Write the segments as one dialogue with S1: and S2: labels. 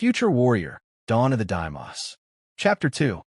S1: Future Warrior, Dawn of the Deimos. Chapter 2.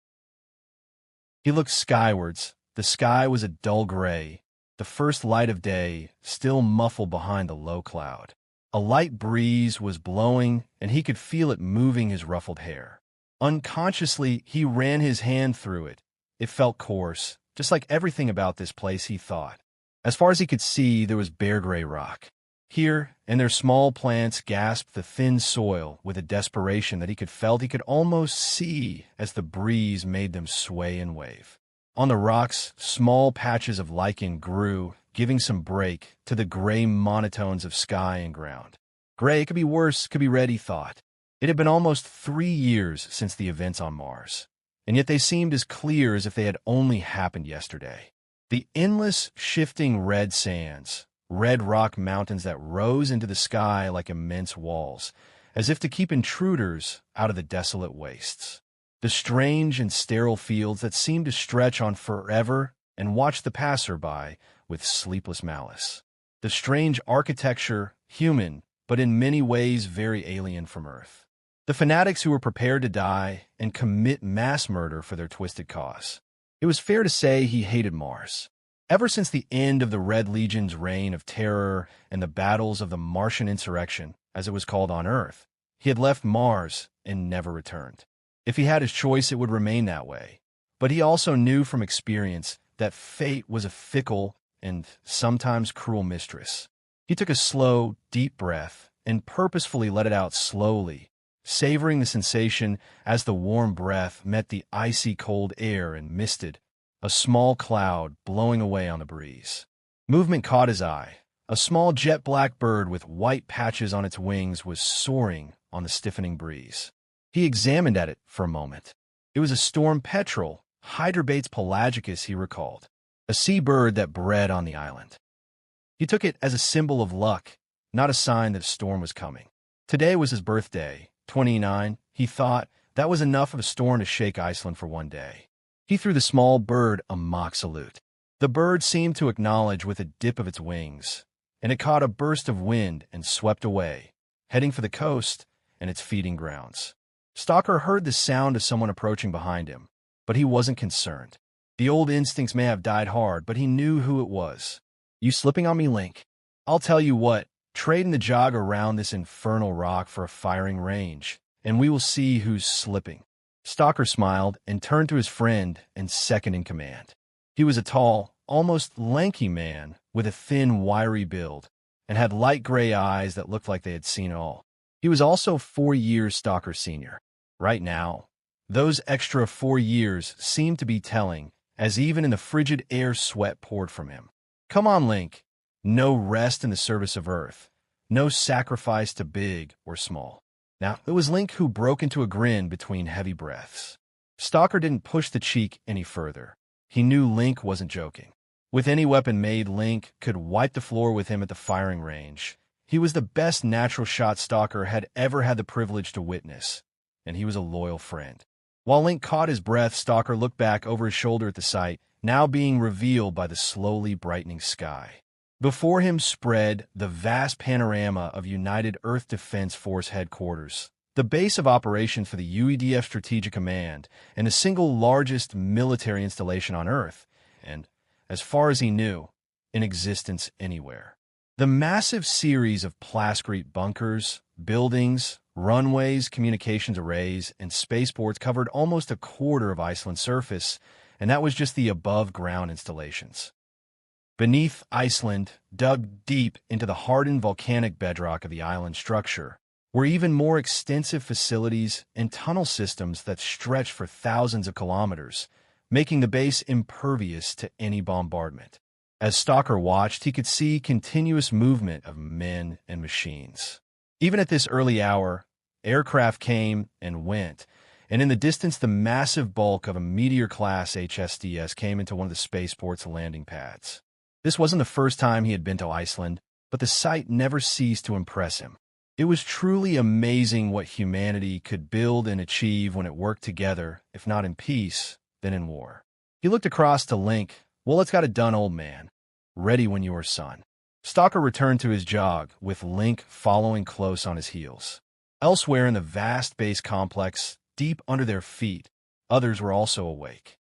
S1: He looked skywards. The sky was a dull gray, the first light of day still muffled behind the low cloud. A light breeze was blowing, and he could feel it moving his ruffled hair. Unconsciously, he ran his hand through it. It felt coarse, just like everything about this place, he thought. As far as he could see, there was bare gray rock. Here, and their small plants gasped the thin soil with a desperation that he could almost see as the breeze made them sway and wave. On the rocks, small patches of lichen grew, giving some break to the gray monotones of sky and ground. Gray could be worse, could be red, he thought. It had been almost 3 years since the events on Mars, and yet they seemed as clear as if they had only happened yesterday. The endless, shifting red sands, red rock mountains that rose into the sky like immense walls, as if to keep intruders out of the desolate wastes. The strange and sterile fields that seemed to stretch on forever and watch the passerby with sleepless malice. The strange architecture, human, but in many ways very alien from Earth. The fanatics who were prepared to die and commit mass murder for their twisted cause. It was fair to say he hated Mars. Ever since the end of the Red Legion's reign of terror and the battles of the Martian insurrection, as it was called on Earth, he had left Mars and never returned. If he had his choice, it would remain that way. But he also knew from experience that fate was a fickle and sometimes cruel mistress. He took a slow, deep breath and purposefully let it out slowly, savoring the sensation as the warm breath met the icy cold air and misted, a small cloud blowing away on the breeze. Movement caught his eye. A small jet-black bird with white patches on its wings was soaring on the stiffening breeze. He examined at it for a moment. It was a storm petrel, Hydrabates pelagicus, he recalled, a seabird that bred on the island. He took it as a symbol of luck, not a sign that a storm was coming. Today was his birthday, 29. He thought that was enough of a storm to shake Iceland for one day. He threw the small bird a mock salute. The bird seemed to acknowledge with a dip of its wings, and it caught a burst of wind and swept away, heading for the coast and its feeding grounds. Stalker heard the sound of someone approaching behind him, but he wasn't concerned. The old instincts may have died hard, but he knew who it was. "You slipping on me, Link? I'll tell you what, trading the jog around this infernal rock for a firing range, and we will see who's slipping." Stalker smiled and turned to his friend and second in command. He was a tall, almost lanky man with a thin, wiry build, and had light gray eyes that looked like they had seen it all. He was also 4 years Stalker's senior. Right now, those extra 4 years seemed to be telling, as even in the frigid air sweat poured from him. "Come on, Link. No rest in the service of Earth. No sacrifice to big or small." Now, it was Link who broke into a grin between heavy breaths. Stalker didn't push the cheek any further. He knew Link wasn't joking. With any weapon made, Link could wipe the floor with him at the firing range. He was the best natural shot Stalker had ever had the privilege to witness, and he was a loyal friend. While Link caught his breath, Stalker looked back over his shoulder at the sight, now being revealed by the slowly brightening sky. Before him spread the vast panorama of United Earth Defense Force headquarters, the base of operations for the UEDF Strategic Command, and the single largest military installation on Earth, and, as far as he knew, in existence anywhere. The massive series of plascrete bunkers, buildings, runways, communications arrays, and spaceports covered almost a quarter of Iceland's surface, and that was just the above-ground installations. Beneath Iceland, dug deep into the hardened volcanic bedrock of the island structure, were even more extensive facilities and tunnel systems that stretched for thousands of kilometers, making the base impervious to any bombardment. As Stalker watched, he could see continuous movement of men and machines. Even at this early hour, aircraft came and went, and in the distance the massive bulk of a Meteor-class HSDS came into one of the spaceport's landing pads. This wasn't the first time he had been to Iceland, but the sight never ceased to impress him. It was truly amazing what humanity could build and achieve when it worked together, if not in peace, then in war. He looked across to Link. "Well, let's got it done, old man. Ready when you are, son." Stalker returned to his jog, with Link following close on his heels. Elsewhere in the vast base complex, deep under their feet, others were also awake.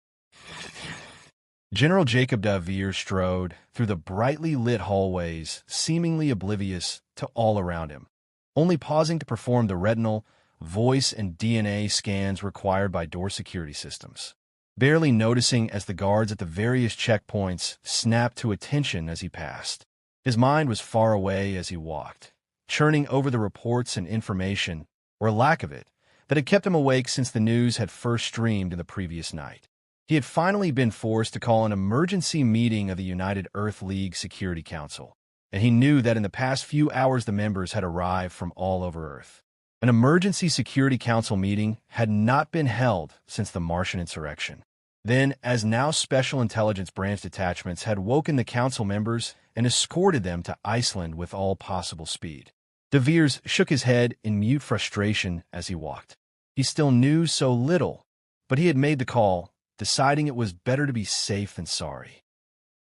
S1: General Jacob de Vere strode through the brightly lit hallways, seemingly oblivious to all around him, only pausing to perform the retinal, voice, and DNA scans required by door security systems. Barely noticing as the guards at the various checkpoints snapped to attention as he passed. His mind was far away as he walked, churning over the reports and information, or lack of it, that had kept him awake since the news had first streamed in the previous night. He had finally been forced to call an emergency meeting of the United Earth League Security Council, and he knew that in the past few hours the members had arrived from all over Earth. An emergency Security Council meeting had not been held since the Martian insurrection. Then, as now Special Intelligence Branch detachments had woken the Council members and escorted them to Iceland with all possible speed. De Veers shook his head in mute frustration as he walked. He still knew so little, but he had made the call, deciding it was better to be safe than sorry.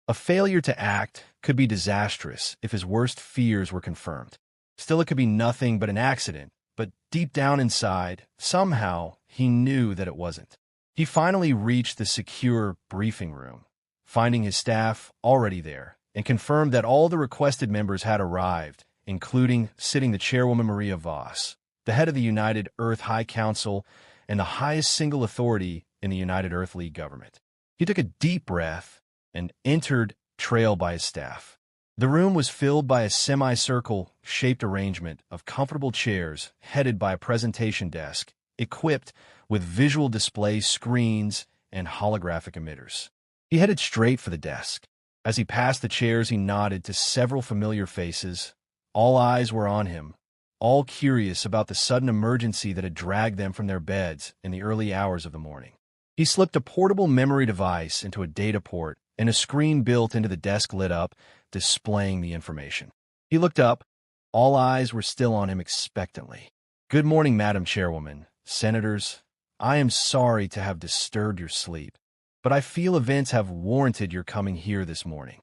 S1: A failure to act could be disastrous if his worst fears were confirmed. Still, it could be nothing but an accident, but deep down inside, somehow, he knew that it wasn't. He finally reached the secure briefing room, finding his staff already there, and confirmed that all the requested members had arrived, including sitting the chairwoman Maria Voss, the head of the United Earth High Council and the highest single authority in the United Earth League government. He took a deep breath and entered, trailed by his staff. The room was filled by a semicircle-shaped arrangement of comfortable chairs headed by a presentation desk, equipped with visual display screens and holographic emitters. He headed straight for the desk. As he passed the chairs, he nodded to several familiar faces. All eyes were on him, all curious about the sudden emergency that had dragged them from their beds in the early hours of the morning. He slipped a portable memory device into a data port, and a screen built into the desk lit up, displaying the information. He looked up. All eyes were still on him expectantly. "Good morning, Madam Chairwoman, Senators. I am sorry to have disturbed your sleep, but I feel events have warranted your coming here this morning.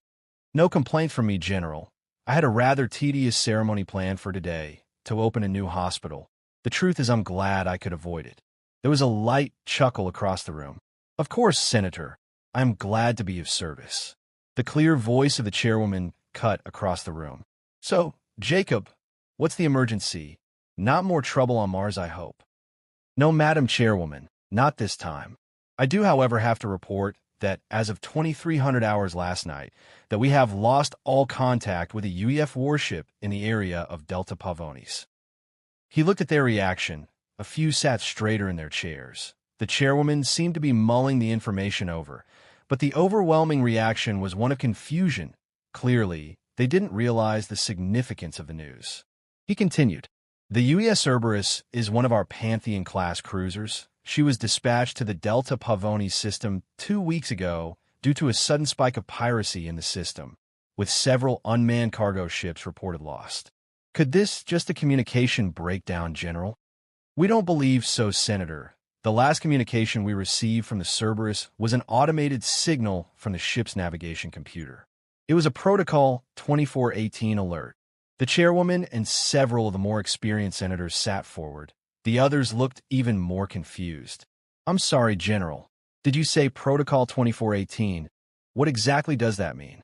S1: No complaint from me, General. I had a rather tedious ceremony planned for today, to open a new hospital. The truth is I'm glad I could avoid it." There was a light chuckle across the room. "Of course, Senator. I am glad to be of service." The clear voice of the chairwoman cut across the room. "So, Jacob, what's the emergency? Not more trouble on Mars, I hope." "No, Madam Chairwoman, not this time. I do, however, have to report that as of 2300 hours last night, that we have lost all contact with a UEF warship in the area of Delta Pavonis." He looked at their reaction. A few sat straighter in their chairs. The chairwoman seemed to be mulling the information over, but the overwhelming reaction was one of confusion. Clearly, they didn't realize the significance of the news. He continued, "The UES Cerberus is one of our Pantheon-class cruisers. She was dispatched to the Delta Pavonis system 2 weeks ago due to a sudden spike of piracy in the system, with several unmanned cargo ships reported lost. Could this just a communication breakdown, General?" "We don't believe so, Senator. The last communication we received from the Cerberus was an automated signal from the ship's navigation computer. It was a Protocol 2418 alert." The chairwoman and several of the more experienced senators sat forward. The others looked even more confused. "I'm sorry, General. Did you say Protocol 2418? What exactly does that mean?"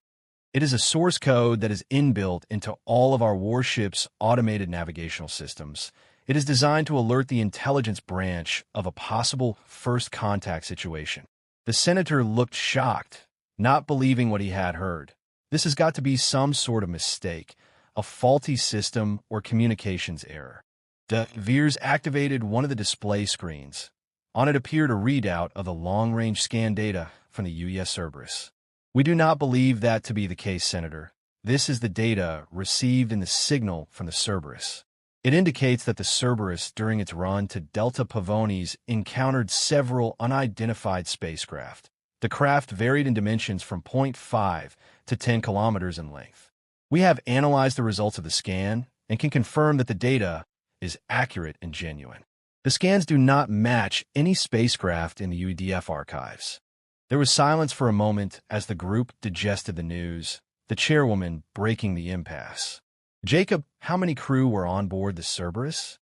S1: "It is a source code that is inbuilt into all of our warships' automated navigational systems. It is designed to alert the intelligence branch of a possible first contact situation." The senator looked shocked, not believing what he had heard. This has got to be some sort of mistake, a faulty system or communications error. De Veers activated one of the display screens. On it appeared a readout of the long-range scan data from the UES Cerberus. "We do not believe that to be the case, Senator. This is the data received in the signal from the Cerberus. It indicates that the Cerberus, during its run to Delta Pavonis, encountered several unidentified spacecraft. The craft varied in dimensions from 0.5 to 10 kilometers in length. We have analyzed the results of the scan and can confirm that the data is accurate and genuine. The scans do not match any spacecraft in the UEDF archives." There was silence for a moment as the group digested the news, the chairwoman breaking the impasse. "Jacob, how many crew were on board the Cerberus?"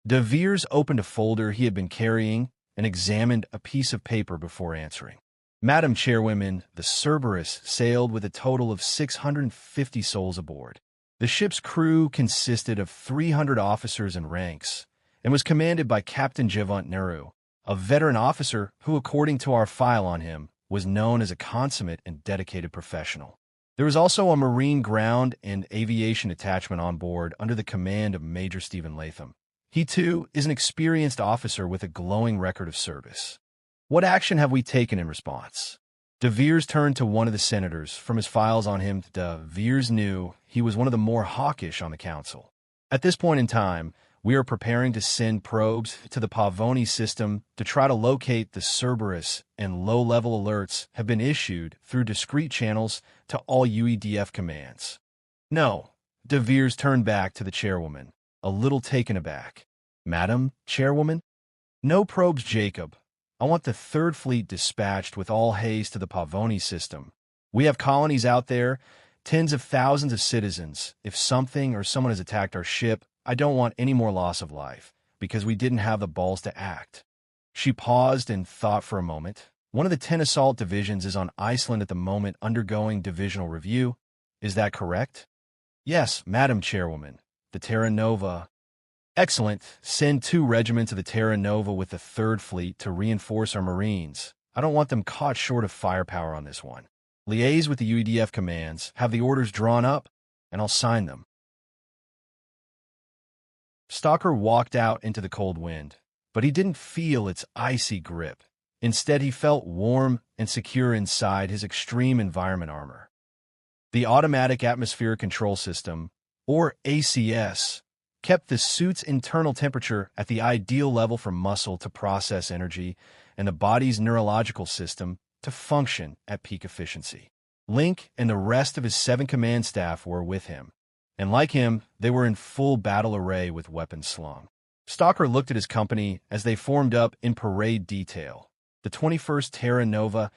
S1: De Veers opened a folder he had been carrying and examined a piece of paper before answering. Madam Chairwoman, the Cerberus sailed with a total of 650 souls aboard. The ship's crew consisted of 300 officers and ranks, and was commanded by Captain Javant Nehru, a veteran officer who, according to our file on him, was known as a consummate and dedicated professional. There was also a Marine ground and aviation detachment on board under the command of Major Stephen Latham. He, too, is an experienced officer with a glowing record of service. What action have we taken in response? De Veers turned to one of the senators. From his files on him, De Veers knew he was one of the more hawkish on the council. At this point in time, we are preparing to send probes to the Pavoni system to try to locate the Cerberus, and low-level alerts have been issued through discrete channels to all UEDF commands. No, De Veers turned back to the chairwoman, a little taken aback. Madam Chairwoman? No probes, Jacob. I want the Third Fleet dispatched with all haste to the Pavoni system. We have colonies out there, tens of thousands of citizens. If something or someone has attacked our ship, I don't want any more loss of life, because we didn't have the balls to act. She paused and thought for a moment. One of the 10 assault divisions is on Iceland at the moment undergoing divisional review. Is that correct? Yes, Madam Chairwoman. The Terra Nova. Excellent. Send 2 regiments of the Terra Nova with the Third Fleet to reinforce our Marines. I don't want them caught short of firepower on this one. Liaise with the UEDF commands, have the orders drawn up, and I'll sign them. Stalker walked out into the cold wind, but he didn't feel its icy grip. Instead, he felt warm and secure inside his extreme environment armor. The Automatic Atmospheric Control System, or ACS, kept the suit's internal temperature at the ideal level for muscle to process energy and the body's neurological system to function at peak efficiency. Link and the rest of his 7 command staff were with him, and like him, they were in full battle array with weapons slung. Stalker looked at his company as they formed up in parade detail. The 21st Terra Nova,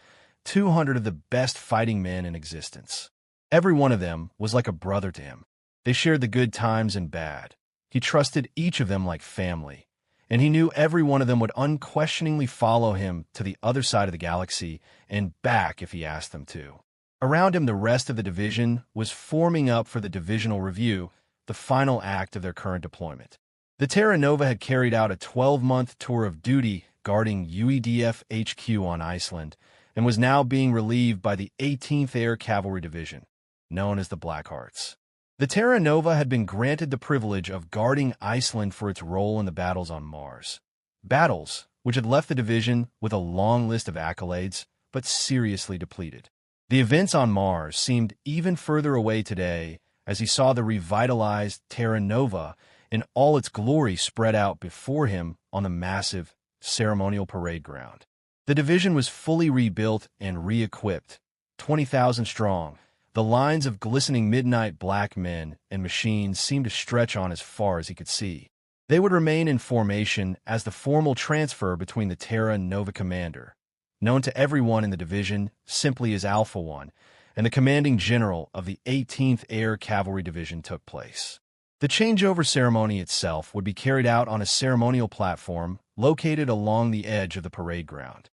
S1: 200 of the best fighting men in existence. Every one of them was like a brother to him. They shared the good times and bad. He trusted each of them like family, and he knew every one of them would unquestioningly follow him to the other side of the galaxy and back if he asked them to. Around him, the rest of the division was forming up for the divisional review, the final act of their current deployment. The Terra Nova had carried out a 12-month tour of duty guarding UEDF HQ on Iceland and was now being relieved by the 18th Air Cavalry Division, known as the Blackhearts. The Terra Nova had been granted the privilege of guarding Iceland for its role in the battles on Mars. Battles which had left the division with a long list of accolades, but seriously depleted. The events on Mars seemed even further away today as he saw the revitalized Terra Nova in all its glory spread out before him on the massive ceremonial parade ground. The division was fully rebuilt and re-equipped, 20,000 strong. The lines of glistening midnight black men and machines seemed to stretch on as far as he could see. They would remain in formation as the formal transfer between the Terra Nova commander, known to everyone in the division simply as Alpha One, and the commanding general of the 18th Air Cavalry Division took place. The changeover ceremony itself would be carried out on a ceremonial platform located along the edge of the parade ground.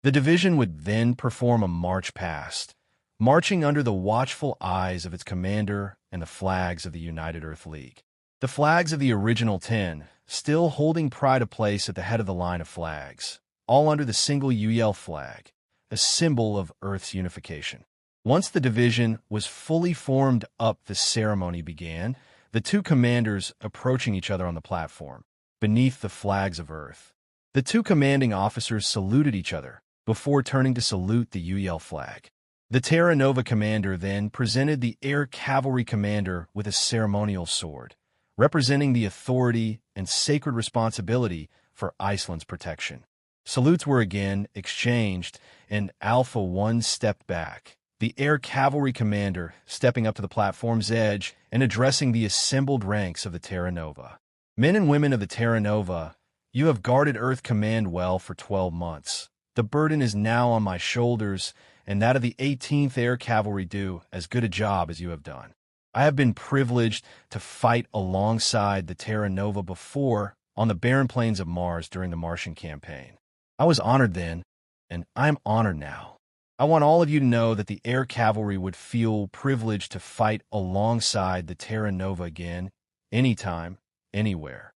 S1: The division would then perform a march past, marching under the watchful eyes of its commander and the flags of the United Earth League. The flags of the original 10, still holding pride of place at the head of the line of flags, all under the single UEL flag, a symbol of Earth's unification. Once the division was fully formed up, the ceremony began, the 2 commanders approaching each other on the platform, beneath the flags of Earth. The 2 commanding officers saluted each other before turning to salute the UEL flag. The Terra Nova commander then presented the Air Cavalry commander with a ceremonial sword, representing the authority and sacred responsibility for Iceland's protection. Salutes were again exchanged, and Alpha One stepped back, the Air Cavalry commander stepping up to the platform's edge and addressing the assembled ranks of the Terra Nova. Men and women of the Terra Nova, you have guarded Earth Command well for 12 months. The burden is now on my shoulders, and that of the 18th Air Cavalry do as good a job as you have done. I have been privileged to fight alongside the Terra Nova before on the barren plains of Mars during the Martian campaign. I was honored then, and I'm honored now. I want all of you to know that the air cavalry would feel privileged to fight alongside the Terra Nova again, anytime, anywhere.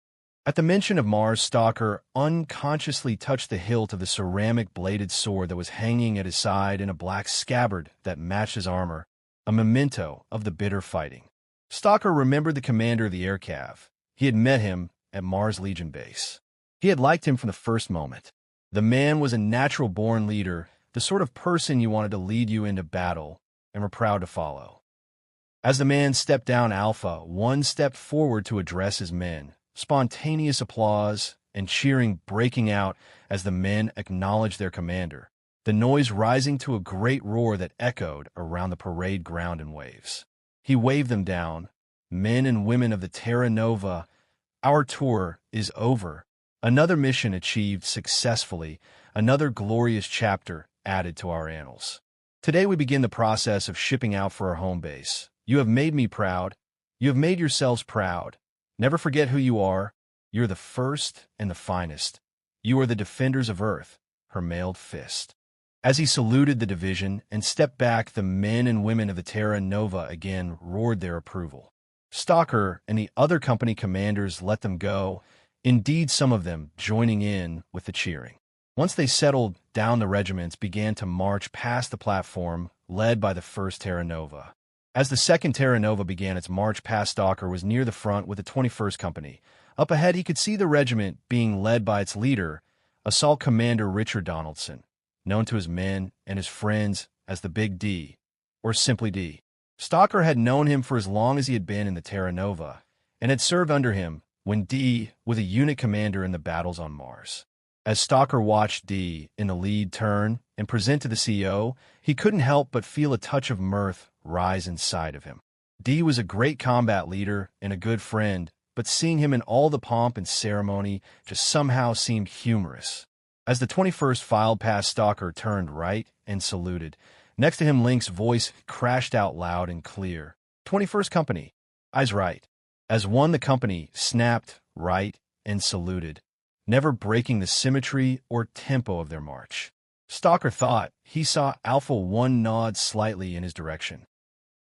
S1: At the mention of Mars, Stalker unconsciously touched the hilt of the ceramic-bladed sword that was hanging at his side in a black scabbard that matched his armor, a memento of the bitter fighting. Stalker remembered the commander of the air cav. He had met him at Mars Legion Base. He had liked him from the first moment. The man was a natural-born leader, the sort of person you wanted to lead you into battle and were proud to follow. As the man stepped down Alpha, one stepped forward to address his men. Spontaneous applause and cheering breaking out as the men acknowledged their commander, the noise rising to a great roar that echoed around the parade ground in waves. He waved them down. Men and women of the Terra Nova, our tour is over. Another mission achieved successfully, another glorious chapter added to our annals. Today we begin the process of shipping out for our home base. You have made me proud. You have made yourselves proud. Never forget who you are. You're the first and the finest. You are the defenders of Earth, her mailed fist. As he saluted the division and stepped back, the men and women of the Terra Nova again roared their approval. Stalker and the other company commanders let them go, indeed some of them joining in with the cheering. Once they settled down, the regiments began to march past the platform, led by the 1st Terra Nova. As the 2nd Terra Nova began its march past, Stalker was near the front with the 21st Company. Up ahead, he could see the regiment being led by its leader, Assault Commander Richard Donaldson, known to his men and his friends as the Big D, or simply D. Stalker had known him for as long as he had been in the Terra Nova, and had served under him when D was a unit commander in the battles on Mars. As Stalker watched D in the lead turn and present to the CEO, he couldn't help but feel a touch of mirth rise inside of him. D was a great combat leader and a good friend, but seeing him in all the pomp and ceremony just somehow seemed humorous. As the 21st filed past, Stalker turned right and saluted. Next to him, Link's voice crashed out loud and clear. 21st Company, eyes right. As one, the company snapped right and saluted, never breaking the symmetry or tempo of their march. Stalker thought he saw Alpha 1 nod slightly in his direction.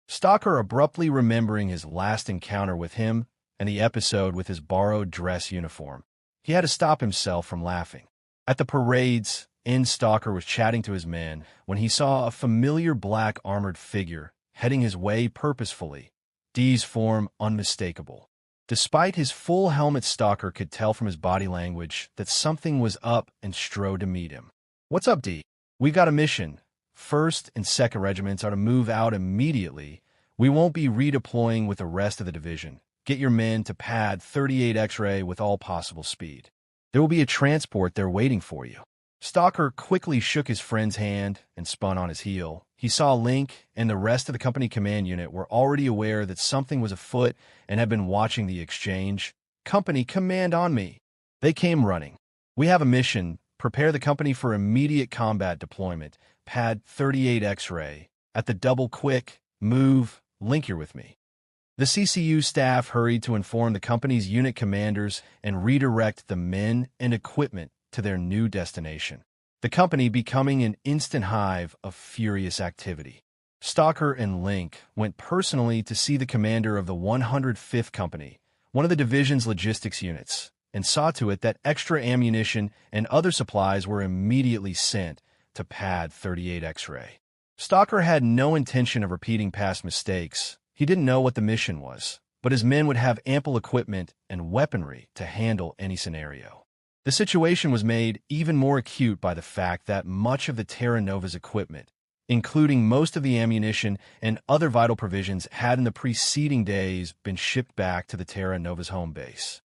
S1: Stalker, abruptly remembering his last encounter with him and the episode with his borrowed dress uniform, he had to stop himself from laughing. At the parade's end, Stalker was chatting to his men when he saw a familiar black armored figure heading his way purposefully, D's form unmistakable. Despite his full helmet, Stalker could tell from his body language that something was up and strode to meet him. "What's up, D? We've got a mission. 1st and 2nd Regiments are to move out immediately. We won't be redeploying with the rest of the division. Get your men to pad 38 X-ray with all possible speed. There will be a transport there waiting for you." Stalker quickly shook his friend's hand and spun on his heel. He saw Link and the rest of the company command unit were already aware that something was afoot and had been watching the exchange. "Company command on me." They came running. "We have a mission. Prepare the company for immediate combat deployment. Pad 38 X-ray. At the double quick. Move. Link, you're with me." The CCU staff hurried to inform the company's unit commanders and redirect the men and equipment to their new destination, the company becoming an instant hive of furious activity. Stalker and Link went personally to see the commander of the 105th Company, one of the division's logistics units, and saw to it that extra ammunition and other supplies were immediately sent to pad 38 X-ray. Stalker had no intention of repeating past mistakes. He didn't know what the mission was, but his men would have ample equipment and weaponry to handle any scenario. The situation was made even more acute by the fact that much of the Terra Nova's equipment, including most of the ammunition and other vital provisions, had in the preceding days been shipped back to the Terra Nova's home base.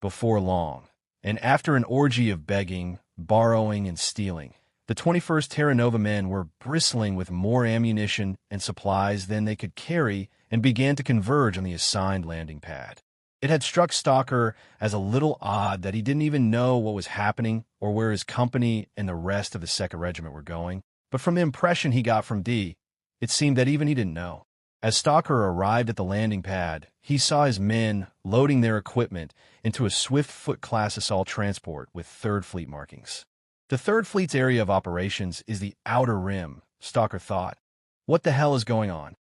S1: Before long, and after an orgy of begging, borrowing, and stealing, the 21st Terra Nova men were bristling with more ammunition and supplies than they could carry and began to converge on the assigned landing pad. It had struck Stalker as a little odd that he didn't even know what was happening or where his company and the rest of the 2nd Regiment were going, but from the impression he got from D, it seemed that even he didn't know. As Stalker arrived at the landing pad, he saw his men loading their equipment into a Swift-Foot-class assault transport with 3rd Fleet markings. The 3rd Fleet's area of operations is the Outer Rim, Stalker thought. What the hell is going on?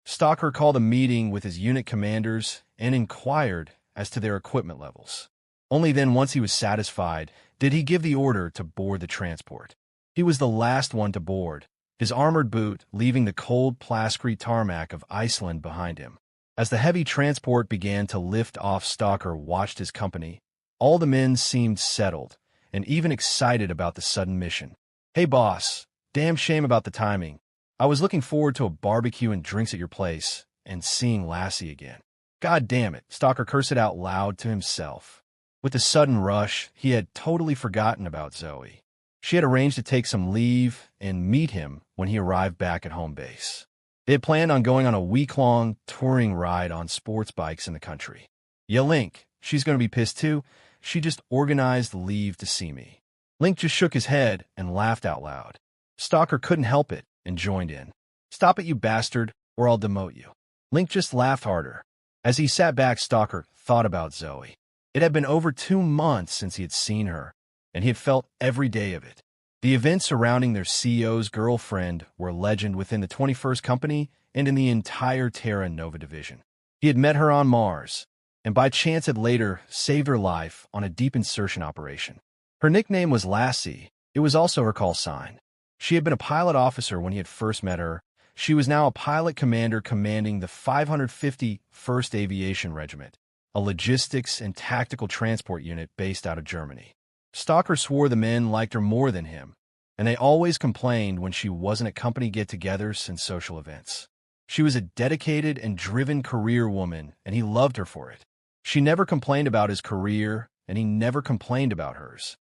S1: Stalker called a meeting with his unit commanders and inquired as to their equipment levels. Only then, once he was satisfied, did he give the order to board the transport. He was the last one to board, his armored boot leaving the cold plastery tarmac of Iceland behind him. As the heavy transport began to lift off, Stalker watched his company. All the men seemed settled, and even excited about the sudden mission. "Hey boss, damn shame about the timing. I was looking forward to a barbecue and drinks at your place, and seeing Lassie again. God damn it," Stalker cursed out loud to himself. With the sudden rush, he had totally forgotten about Zoe. She had arranged to take some leave and meet him when he arrived back at home base. They had planned on going on a week-long touring ride on sports bikes in the country. "Yeah, Link, she's going to be pissed too. She just organized leave to see me." Link just shook his head and laughed out loud. Stalker couldn't help it and joined in. "Stop it, you bastard, or I'll demote you." Link just laughed harder. As he sat back, Stalker thought about Zoe. It had been over 2 months since he had seen her, and he had felt every day of it. The events surrounding their CEO's girlfriend were legend within the 21st Company and in the entire Terra Nova division. He had met her on Mars, and by chance had later saved her life on a deep insertion operation. Her nickname was Lassie. It was also her call sign. She had been a pilot officer when he had first met her. She was now a pilot commander commanding the 551st Aviation Regiment, a logistics and tactical transport unit based out of Germany. Stalker swore the men liked her more than him, and they always complained when she wasn't at company get-togethers and social events. She was a dedicated and driven career woman, and he loved her for it. She never complained about his career, and he never complained about hers.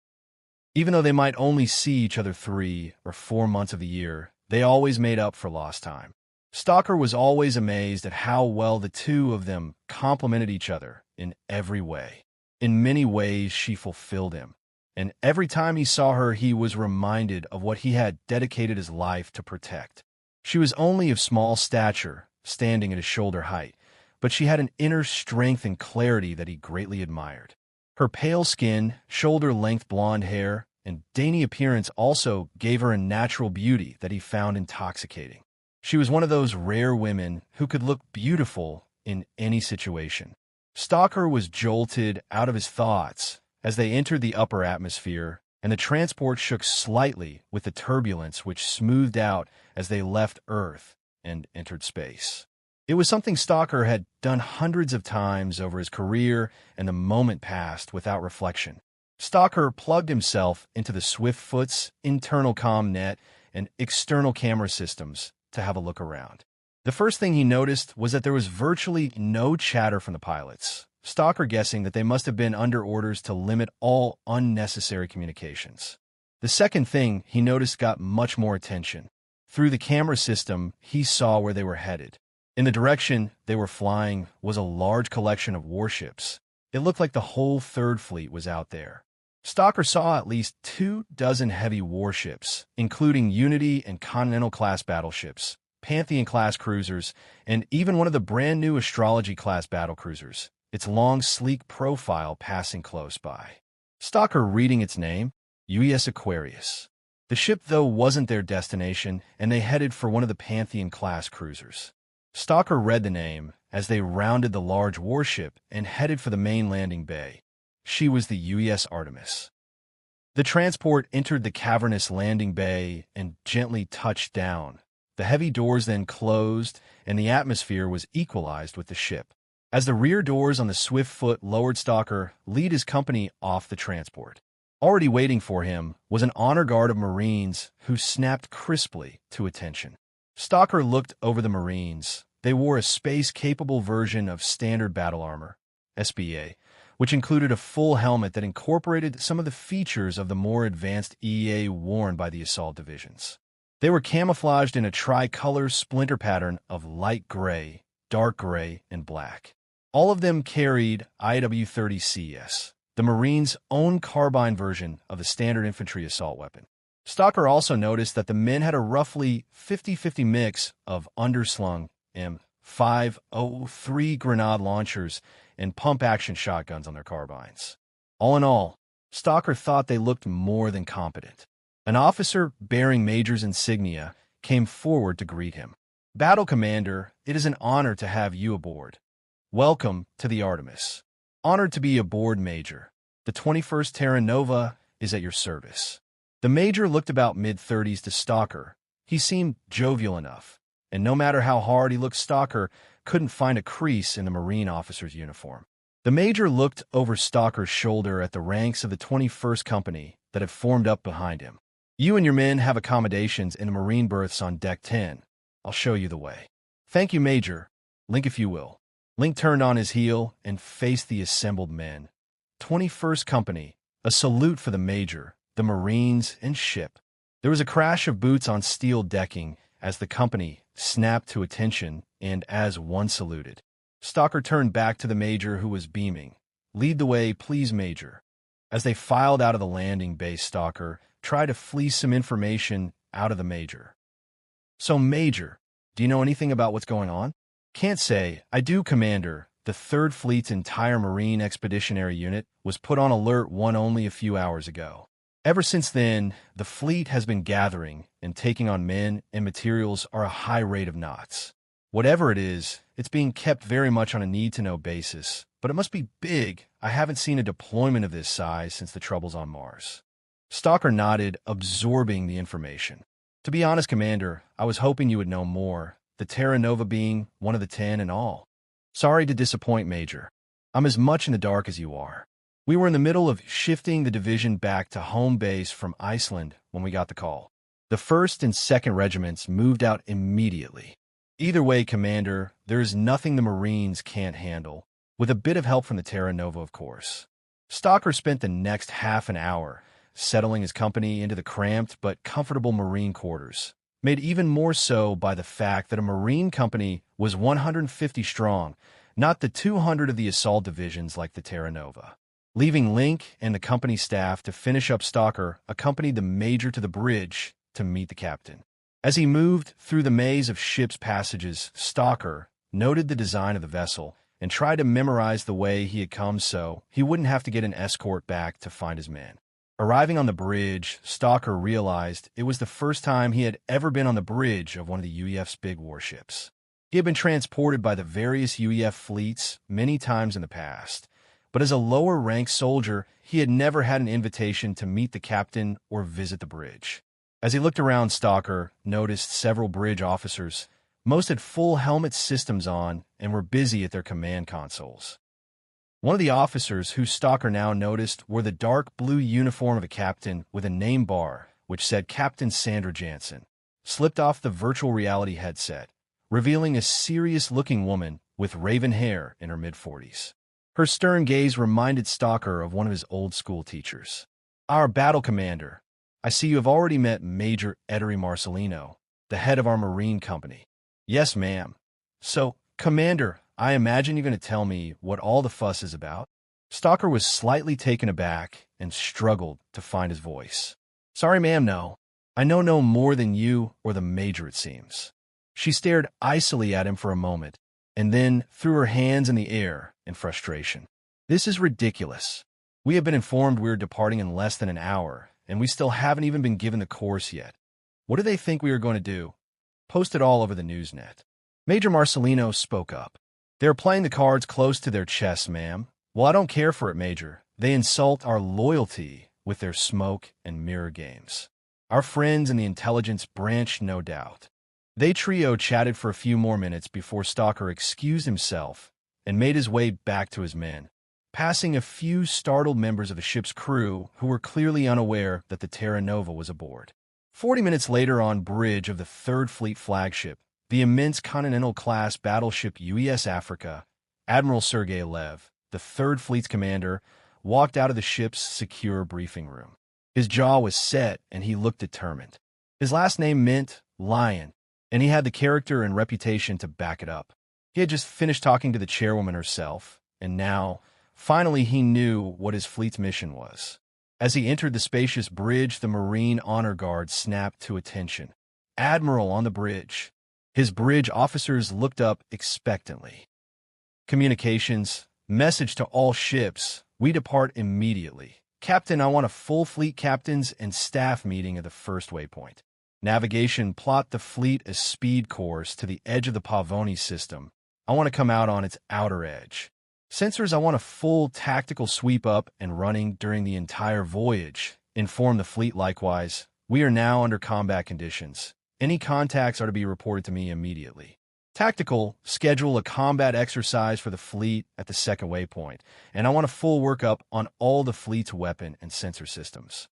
S1: Even though they might only see each other 3 or 4 months of the year, they always made up for lost time. Stalker was always amazed at how well the two of them complemented each other in every way. In many ways, she fulfilled him, and every time he saw her, he was reminded of what he had dedicated his life to protect. She was only of small stature, standing at his shoulder height, but she had an inner strength and clarity that he greatly admired. Her pale skin, shoulder-length blonde hair, and dainty appearance also gave her a natural beauty that he found intoxicating. She was one of those rare women who could look beautiful in any situation. Stalker was jolted out of his thoughts as they entered the upper atmosphere, and the transport shook slightly with the turbulence which smoothed out as they left Earth and entered space. It was something Stalker had done hundreds of times over his career, and the moment passed without reflection. Stalker plugged himself into the Swift-Foot's internal comm net and external camera systems to have a look around. The first thing he noticed was that there was virtually no chatter from the pilots, Stalker guessing that they must have been under orders to limit all unnecessary communications. The second thing he noticed got much more attention. Through the camera system, he saw where they were headed. In the direction they were flying was a large collection of warships. It looked like the whole 3rd Fleet was out there. Stalker saw at least 24 heavy warships, including Unity and Continental-class battleships, Pantheon-class cruisers, and even one of the brand-new Astrology-class battlecruisers, its long, sleek profile passing close by. Stalker reading its name, UES Aquarius. The ship, though, wasn't their destination, and they headed for one of the Pantheon-class cruisers. Stalker read the name as they rounded the large warship and headed for the main landing bay. She was the UES Artemis. The transport entered the cavernous landing bay and gently touched down. The heavy doors then closed, and the atmosphere was equalized with the ship. As the rear doors on the Swift-Foot lowered, Stalker lead his company off the transport. Already waiting for him was an honor guard of Marines who snapped crisply to attention. Stalker looked over the Marines. They wore a space-capable version of standard battle armor, SBA, which included a full helmet that incorporated some of the features of the more advanced EA worn by the assault divisions. They were camouflaged in a tricolor splinter pattern of light gray, dark gray, and black. All of them carried IW-30CS, the Marines' own carbine version of the standard infantry assault weapon. Stalker also noticed that the men had a roughly 50-50 mix of underslung M503 grenade launchers and pump-action shotguns on their carbines. All in all, Stalker thought they looked more than competent. An officer bearing Major's insignia came forward to greet him. "Battle Commander, it is an honor to have you aboard. Welcome to the Artemis. Honored to be aboard, Major. The 21st Terra Nova is at your service." The Major looked about mid-30s to Stalker. He seemed jovial enough, and no matter how hard he looked, Stalker couldn't find a crease in the Marine officer's uniform. The Major looked over Stalker's shoulder at the ranks of the 21st Company that had formed up behind him. "You and your men have accommodations in the Marine berths on Deck 10. I'll show you the way." "Thank you, Major. Link, if you will." Link turned on his heel and faced the assembled men. 21st Company, a salute for the Major, the Marines, and ship. There was a crash of boots on steel decking as the company snapped to attention and as one saluted. Stalker turned back to the Major, who was beaming. "Lead the way, please, Major." As they filed out of the landing bay, Stalker tried to fleece some information out of the Major. "So, Major, do you know anything about what's going on?" "Can't say. I do, Commander. The 3rd Fleet's entire Marine Expeditionary Unit was put on Alert 1 only a few hours ago. Ever since then, the fleet has been gathering and taking on men and materials at a high rate of knots. Whatever it is, it's being kept very much on a need-to-know basis, but it must be big. I haven't seen a deployment of this size since the troubles on Mars." Stalker nodded, absorbing the information. "To be honest, Commander, I was hoping you would know more, the Terra Nova being one of the 10 and all." "Sorry to disappoint, Major. I'm as much in the dark as you are. We were in the middle of shifting the division back to home base from Iceland when we got the call. The 1st and 2nd Regiments moved out immediately. Either way, Commander, there is nothing the Marines can't handle, with a bit of help from the Terra Nova, of course." Stalker spent the next half an hour settling his company into the cramped but comfortable Marine quarters, made even more so by the fact that a Marine company was 150 strong, not the 200 of the assault divisions like the Terra Nova. Leaving Link and the company staff to finish up, Stalker accompanied the Major to the bridge to meet the captain. As he moved through the maze of ship's passages, Stalker noted the design of the vessel and tried to memorize the way he had come so he wouldn't have to get an escort back to find his men. Arriving on the bridge, Stalker realized it was the first time he had ever been on the bridge of one of the UEF's big warships. He had been transported by the various UEF fleets many times in the past, but as a lower-ranked soldier, he had never had an invitation to meet the captain or visit the bridge. As he looked around, Stalker noticed several bridge officers. Most had full helmet systems on and were busy at their command consoles. One of the officers who Stalker now noticed wore the dark blue uniform of a captain with a name bar which said Captain Sandra Jansen, slipped off the virtual reality headset, revealing a serious-looking woman with raven hair in her mid-40s. Her stern gaze reminded Stalker of one of his old-school teachers. "Our battle commander, I see you have already met Major Ettore Marcelino, the head of our Marine Company." "Yes, ma'am." "So, Commander, I imagine you're going to tell me what all the fuss is about?" Stalker was slightly taken aback and struggled to find his voice. "Sorry, ma'am, no. I know no more than you or the Major, it seems." She stared icily at him for a moment, and then threw her hands in the air in frustration. "This is ridiculous. We have been informed we're departing in less than an hour, and we still haven't even been given the course yet. What do they think we are going to do? Post it all over the Newsnet." Major Marcelino spoke up. "They're playing the cards close to their chests, ma'am. Well, I don't care for it, Major. They insult our loyalty with their smoke and mirror games. Our friends in the intelligence branch, no doubt." They trio chatted for a few more minutes before Stalker excused himself and made his way back to his men, passing a few startled members of the ship's crew who were clearly unaware that the Terra Nova was aboard. 40 minutes later, on bridge of the 3rd Fleet flagship, the immense Continental-class battleship UES Africa, Admiral Sergei Lev, the 3rd Fleet's commander, walked out of the ship's secure briefing room. His jaw was set and he looked determined. His last name meant lion, and he had the character and reputation to back it up. He had just finished talking to the chairwoman herself, and now, finally, he knew what his fleet's mission was. As he entered the spacious bridge, the Marine Honor Guard snapped to attention. "Admiral on the bridge." His bridge officers looked up expectantly. Communications, message to all ships, we depart immediately. Captain, I want a full fleet captains and staff meeting at the first waypoint. Navigation, plot the fleet as speed course to the edge of the Pavoni system. I want to come out on its outer edge. Sensors, I want a full tactical sweep up and running during the entire voyage. Inform the fleet likewise. We are now under combat conditions. Any contacts are to be reported to me immediately. Tactical, schedule a combat exercise for the fleet at the second waypoint, and I want a full workup on all the fleet's weapon and sensor systems.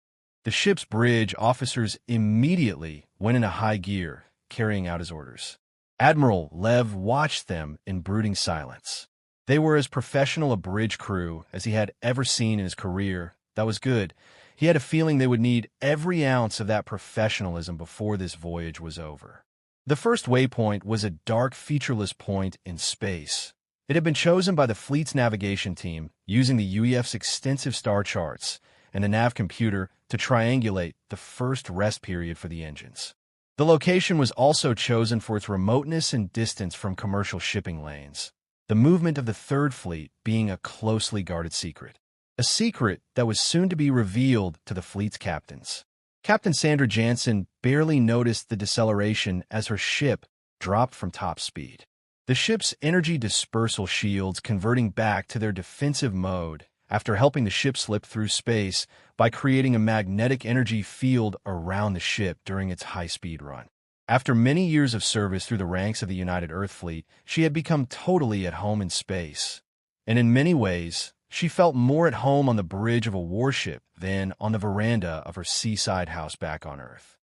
S1: The ship's bridge officers immediately went into high gear, carrying out his orders. Admiral Lev watched them in brooding silence. They were as professional a bridge crew as he had ever seen in his career. That was good. He had a feeling they would need every ounce of that professionalism before this voyage was over. The first waypoint was a dark, featureless point in space. It had been chosen by the fleet's navigation team using the UEF's extensive star charts and the nav computer to triangulate the first rest period for the engines. The location was also chosen for its remoteness and distance from commercial shipping lanes, the movement of the Third Fleet being a closely guarded secret. A secret that was soon to be revealed to the fleet's captains. Captain Sandra Jansen barely noticed the deceleration as her ship dropped from top speed. The ship's energy dispersal shields converting back to their defensive mode after helping the ship slip through space by creating a magnetic energy field around the ship during its high-speed run. After many years of service through the ranks of the United Earth Fleet, she had become totally at home in space. And in many ways, she felt more at home on the bridge of a warship than on the veranda of her seaside house back on Earth.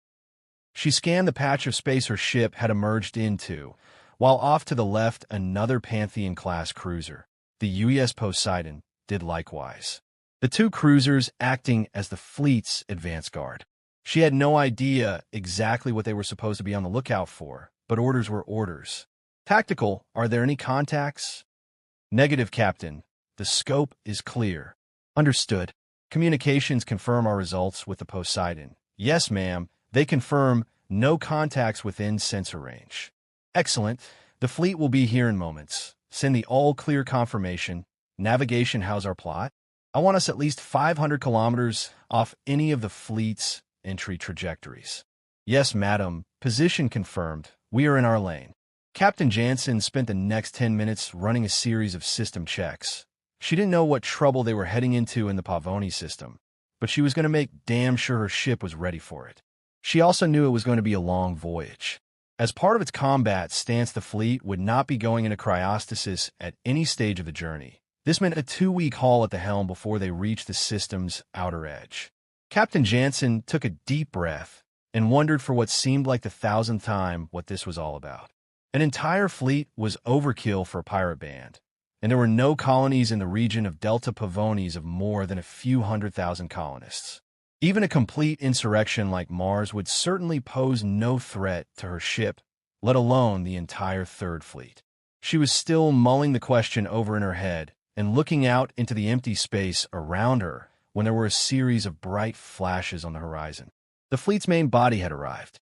S1: She scanned the patch of space her ship had emerged into, while off to the left another Pantheon-class cruiser, the UES Poseidon, did likewise. The two cruisers acting as the fleet's advance guard. She had no idea exactly what they were supposed to be on the lookout for, but orders were orders. Tactical, are there any contacts? Negative, Captain. The scope is clear. Understood. Communications confirm our results with the Poseidon. Yes, ma'am. They confirm no contacts within sensor range. Excellent. The fleet will be here in moments. Send the all-clear confirmation. Navigation, how's our plot? I want us at least 500 kilometers off any of the fleet's entry trajectories. Yes, madam. Position confirmed. We are in our lane. Captain Jansen spent the next 10 minutes running a series of system checks. She didn't know what trouble they were heading into in the Pavoni system, but she was going to make damn sure her ship was ready for it. She also knew it was going to be a long voyage. As part of its combat stance, the fleet would not be going into cryostasis at any stage of the journey. This meant a 2-week haul at the helm before they reached the system's outer edge. Captain Jansen took a deep breath and wondered for what seemed like the 1,000th time what this was all about. An entire fleet was overkill for a pirate band, and there were no colonies in the region of Delta Pavonis of more than a few 100,000 colonists. Even a complete insurrection like Mars would certainly pose no threat to her ship, let alone the entire Third Fleet. She was still mulling the question over in her head and looking out into the empty space around her when there were a series of bright flashes on the horizon. The fleet's main body had arrived.